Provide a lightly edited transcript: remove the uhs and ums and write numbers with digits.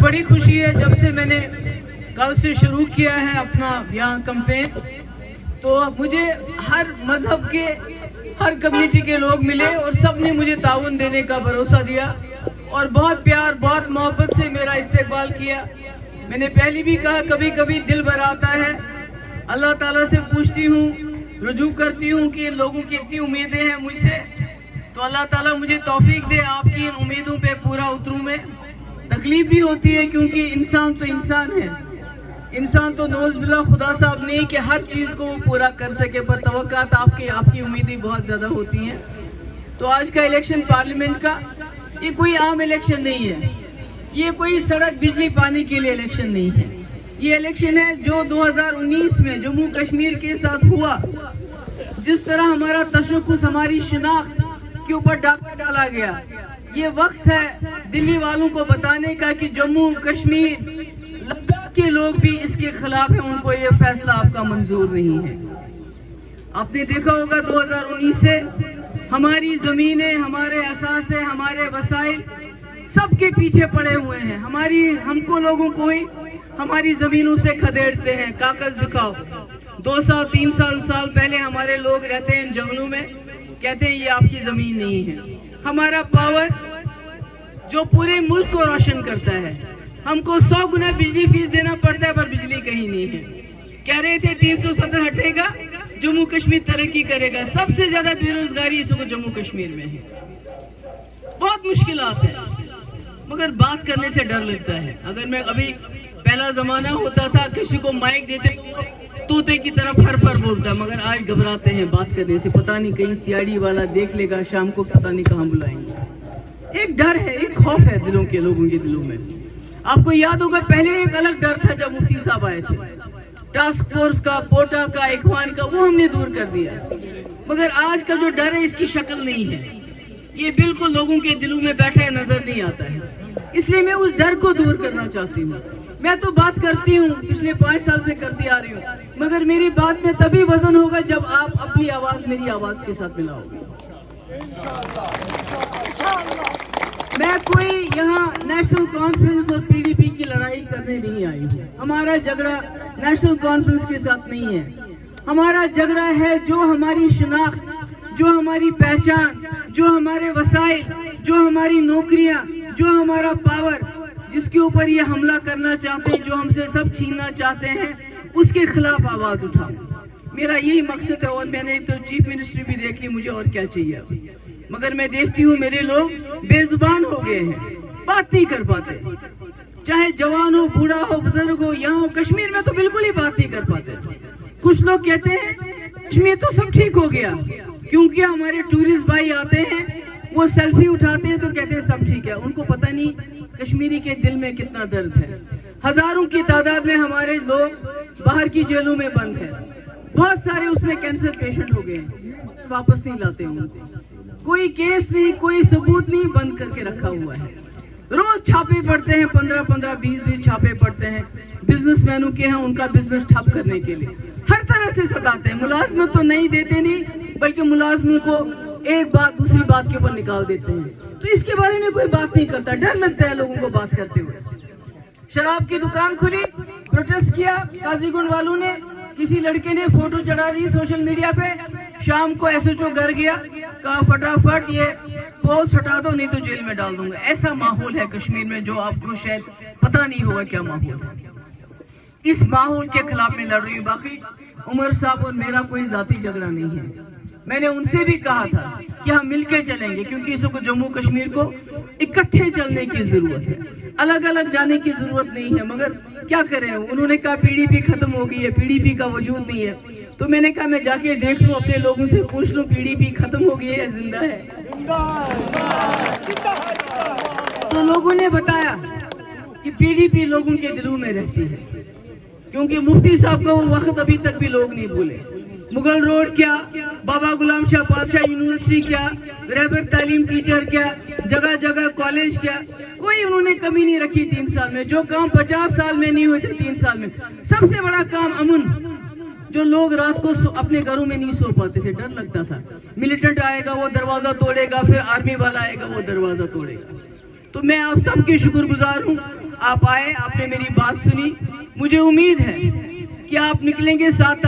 بڑی خوشی ہے جب سے میں نے کل سے شروع کیا ہے اپنا یہاں کمپین، تو مجھے ہر مذہب کے ہر کمیونٹی کے لوگ ملے اور سب نے مجھے تعاون دینے کا بھروسہ دیا اور بہت پیار بہت محبت سے میرا استقبال کیا۔ میں نے پہلے بھی کہا کبھی کبھی دل بھر آتا ہے، اللہ تعالیٰ سے پوچھتی ہوں، رجوع کرتی ہوں کہ لوگوں کی اتنی امیدیں ہیں مجھ سے، تو اللہ تعالیٰ مجھے توفیق دے آپ کی ان امیدوں پہ پورا اتروں میں۔ تکلیف بھی ہوتی ہے کیونکہ انسان تو انسان ہے، انسان تو نوز باللہ خدا صاحب نہیں کہ ہر چیز کو وہ پورا کر سکے، پر توقعات آپ کی امیدیں بہت زیادہ ہوتی ہیں۔ تو آج کا الیکشن پارلیمنٹ کا یہ کوئی عام الیکشن نہیں ہے، یہ کوئی سڑک بجلی پانی کے لیے الیکشن نہیں ہے، یہ الیکشن ہے جو 2019 میں جموں کشمیر کے ساتھ ہوا، جس طرح ہمارا تشخص ہماری شناخت کے اوپر ڈاکہ ڈالا گیا۔ یہ وقت ہے دلی والوں کو بتانے کا کہ جموں کشمیر لداخ کے لوگ بھی اس کے خلاف ہیں، ان کو یہ فیصلہ آپ کا منظور نہیں ہے۔ آپ نے دیکھا ہوگا 2019 سے ہماری زمینیں، ہمارے اثاثے، ہمارے وسائل سب کے پیچھے پڑے ہوئے ہیں، ہم کو لوگوں کو ہی ہماری زمینوں سے کھدیڑتے ہیں۔ کاغذ دکھاؤ، 2 سال 3 سال پہلے ہمارے لوگ رہتے ہیں جنگلوں میں، کہتے ہیں یہ آپ کی زمین نہیں ہے۔ ہمارا پاور جو پورے ملک کو روشن کرتا ہے، ہم کو 100 گنا بجلی فیس دینا پڑتا ہے پر بجلی کہیں نہیں ہے۔ کہہ رہے تھے 370 ہٹے گا جموں کشمیر ترقی کرے گا، سب سے زیادہ بے روزگاری اس وقت جموں کشمیر میں ہے، بہت مشکلات ہیں، مگر بات کرنے سے ڈر لگتا ہے۔ اگر میں ابھی پہلا زمانہ ہوتا تھا کسی کو مائک دیتے طوطے کی طرح پھر بولتا، مگر آج گھبراتے ہیں بات کرنے سے، پتہ نہیں کہیں سی آئی ڈی والا دیکھ لے گا شام کو، پتہ نہیں کہاں بلائیں گے۔ ایک ڈر ہے، ایک خوف ہے لوگوں کے دلوں میں۔ آپ کو یاد ہوگا پہلے ایک الگ ڈر تھا جب مفتی صاحب آئے تھے، ٹاسک فورس کا، پوٹا کا، اخوان کا، وہ ہم نے دور کر دیا، مگر آج کا جو ڈر ہے اس کی شکل نہیں ہے، یہ بالکل لوگوں کے دلوں میں بیٹھا ہے، نظر نہیں آتا ہے، اس لیے میں اس ڈر کو دور کرنا چاہتی ہوں۔ میں تو بات کرتی ہوں، پچھلے 5 سال سے کرتی آ رہی ہوں، مگر میری بات میں تبھی وزن ہوگا جب آپ اپنی آواز میری آواز کے ساتھ ملاؤ گے۔ میں کوئی یہاں نیشنل کانفرنس اور پی ڈی پی کی لڑائی کرنے نہیں آئی ہوں، ہمارا جھگڑا نیشنل کانفرنس کے ساتھ نہیں ہے، ہمارا جھگڑا ہے جو ہماری شناخت، جو ہماری پہچان، جو ہمارے وسائل، جو ہماری نوکریاں، جو ہمارا پاور، جس کے اوپر یہ حملہ کرنا چاہتے ہیں، جو ہم سے سب چھیننا چاہتے ہیں، اس کے خلاف آواز اٹھاؤ۔ میرا یہی مقصد ہے، اور میں نے تو چیف منسٹری بھی دیکھ لی، مجھے اور کیا چاہیے، مگر میں دیکھتی ہوں میرے لوگ بے زبان ہو گئے ہیں، بات نہیں کر پاتے، چاہے جوان ہو، بوڑھا ہو، بزرگ ہو، یہاں ہو، کشمیر میں تو بالکل ہی بات نہیں کر پاتے۔ کچھ لوگ کہتے ہیں کشمیر تو سب ٹھیک ہو گیا، کیونکہ ہمارے ٹورسٹ بھائی آتے ہیں، وہ سیلفی اٹھاتے ہیں تو کہتے ہیں سب ٹھیک ہے، ان کو پتہ نہیں کشمیری کے دل میں کتنا درد ہے۔ ہزاروں کی تعداد میں ہمارے لوگ باہر کی جیلوں میں بند ہیں، بہت سارے اس میں کینسر پیشنٹ ہو گئے ہیں، واپس نہیں لاتے ان کو، کوئی کیس نہیں، کوئی ثبوت نہیں، بند کر کے رکھا ہوا ہے۔ روز چھاپے پڑتے ہیں، 15 20 چھاپے پڑتے ہیں بزنس مینوں کے ہیں، ان کا بزنس ٹھپ کرنے کے لیے ہر طرح سے ستاتے ہیں۔ ملازمت تو نہیں دیتے نہیں، بلکہ ملازموں کو ایک بات دوسری بات کے اوپر نکال دیتے ہیں، تو اس کے بارے میں کوئی بات نہیں کرتا، ڈر لگتا ہے لوگوں کو بات کرتے ہوئے۔ شراب کی دکان کھلی، پروٹیسٹ کیا قاضی گنڈ والوں نے، کسی لڑکے نے فوٹو چڑھا دی سوشل میڈیا پہ، شام کو ایس ایچ او گھر گیا، کہا فٹافٹ یہ پوسٹ ہٹا دو نہیں تو جیل میں ڈال دوں گا۔ ایسا ماحول ہے کشمیر میں جو آپ کو شاید پتہ نہیں ہوگا کیا ماحول ہے۔ اس ماحول کے خلاف میں لڑ رہی ہوں۔ باقی عمر صاحب اور میرا کوئی ذاتی جھگڑا نہیں ہے، میں نے ان سے بھی کہا تھا کہ ہم مل کے چلیں گے، کیونکہ اس کو جموں کشمیر کو اکٹھے چلنے کی ضرورت ہے، الگ الگ جانے کی ضرورت نہیں ہے، مگر کیا کریں، انہوں نے کہا پی ڈی پی ختم ہو گئی ہے، پی ڈی پی کا وجود نہیں ہے، تو میں نے کہا میں جا کے دیکھ لوں، اپنے لوگوں سے پوچھ لوں پی ڈی پی ختم ہو گئی ہے یا زندہ ہے۔ تو لوگوں نے بتایا کہ پی ڈی پی لوگوں کے دلوں میں رہتی ہے، کیونکہ مفتی صاحب کا وہ وقت ابھی تک بھی لوگ نہیں بھولے۔ مغل روڈ کیا، بابا غلام شاہ پادشاہ یونیورسٹی کیا، رہبر تعلیم ٹیچر کیا، جگہ جگہ کالج کیا، کوئی انہوں نے کمی نہیں رکھی 3 سال میں، جو کام 50 سال میں نہیں ہوئے تھے 3 سال میں۔ سب سے بڑا کام امن، جو لوگ رات کو اپنے گھروں میں نہیں سو پاتے تھے، ڈر لگتا تھا ملیٹنٹ آئے گا وہ دروازہ توڑے گا، پھر آرمی والا آئے گا وہ دروازہ توڑے گا۔ تو میں آپ سب کی شکر گزار ہوں، آپ آئے, آپ نے میری بات سنی. مجھے امید ہے کہ آپ نکلیں گے ساتھ